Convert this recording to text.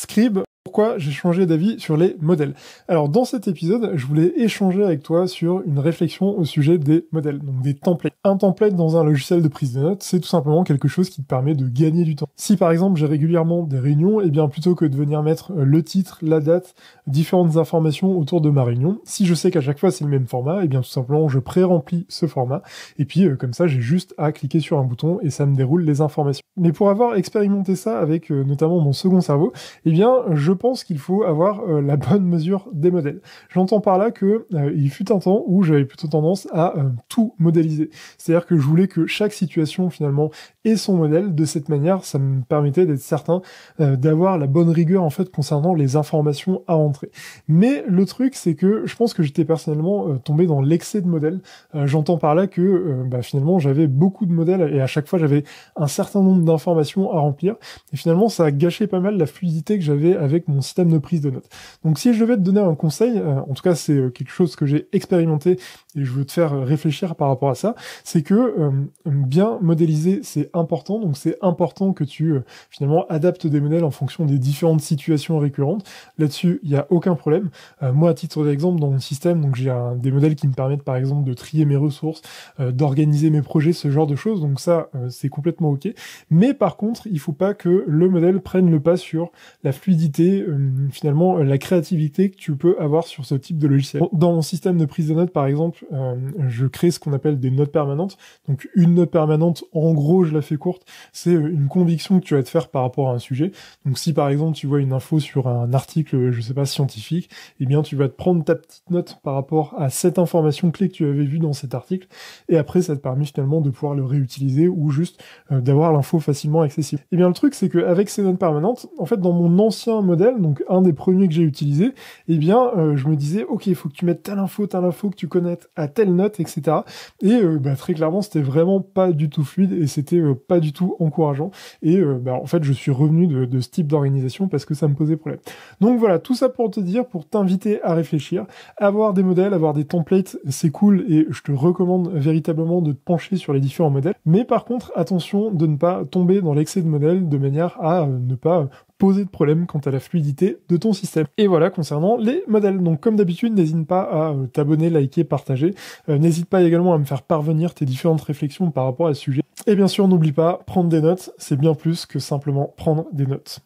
Scribe, pourquoi j'ai changé d'avis sur les modèles. Alors dans cet épisode, je voulais échanger avec toi sur une réflexion au sujet des modèles, donc des templates. Un template dans un logiciel de prise de notes, c'est tout simplement quelque chose qui te permet de gagner du temps. Si par exemple j'ai régulièrement des réunions, et bien plutôt que de venir mettre le titre, la date, différentes informations autour de ma réunion, si je sais qu'à chaque fois c'est le même format, et bien tout simplement je pré-remplis ce format, et puis comme ça j'ai juste à cliquer sur un bouton et ça me déroule les informations. Mais pour avoir expérimenté ça avec notamment mon second cerveau, eh bien je pense qu'il faut avoir la bonne mesure des modèles. J'entends par là que il fut un temps où j'avais plutôt tendance à tout modéliser. C'est-à-dire que je voulais que chaque situation finalement ait son modèle. De cette manière, ça me permettait d'être certain d'avoir la bonne rigueur en fait concernant les informations à rentrer. Mais le truc, c'est que je pense que j'étais personnellement tombé dans l'excès de modèles. J'entends par là que finalement j'avais beaucoup de modèles et à chaque fois j'avais un certain nombre d'informations à remplir. Et finalement, ça a gâché pas mal la fluidité que j'avais avec mon système de prise de notes. Donc si je devais te donner un conseil, en tout cas c'est quelque chose que j'ai expérimenté et je veux te faire réfléchir par rapport à ça, c'est que bien modéliser c'est important, donc c'est important que tu finalement adaptes des modèles en fonction des différentes situations récurrentes. Là-dessus, il n'y a aucun problème. Moi, à titre d'exemple, dans mon système, donc j'ai des modèles qui me permettent par exemple de trier mes ressources, d'organiser mes projets, ce genre de choses, donc ça c'est complètement ok. Mais par contre, il faut pas que le modèle prenne le pas sur la fluidité, finalement la créativité que tu peux avoir sur ce type de logiciel. Dans mon système de prise de notes par exemple, je crée ce qu'on appelle des notes permanentes. Donc une note permanente, en gros je la fais courte, c'est une conviction que tu vas te faire par rapport à un sujet. Donc si par exemple tu vois une info sur un article, je sais pas, scientifique, eh bien tu vas te prendre ta petite note par rapport à cette information clé que tu avais vue dans cet article, et après ça te permet finalement de pouvoir le réutiliser ou juste d'avoir l'info facilement accessible. Et bien le truc c'est qu'avec ces notes permanentes, en fait dans mon ancien modèle, donc un des premiers que j'ai utilisé, eh bien je me disais ok, il faut que tu mettes telle info que tu connaisses à telle note, etc. Et très clairement c'était vraiment pas du tout fluide et c'était pas du tout encourageant. Et en fait je suis revenu de ce type d'organisation parce que ça me posait problème. Donc voilà, tout ça pour te dire, pour t'inviter à réfléchir, avoir des modèles, avoir des templates, c'est cool et je te recommande véritablement de te pencher sur les différents modèles. Mais par contre, attention de ne pas tomber dans l'excès de modèles de manière à ne pas poser de problème quant à la fluidité de ton système. Et voilà concernant les modèles. Donc comme d'habitude, n'hésite pas à t'abonner, liker, partager. N'hésite pas également à me faire parvenir tes différentes réflexions par rapport à ce sujet. Et bien sûr, n'oublie pas, prendre des notes, c'est bien plus que simplement prendre des notes.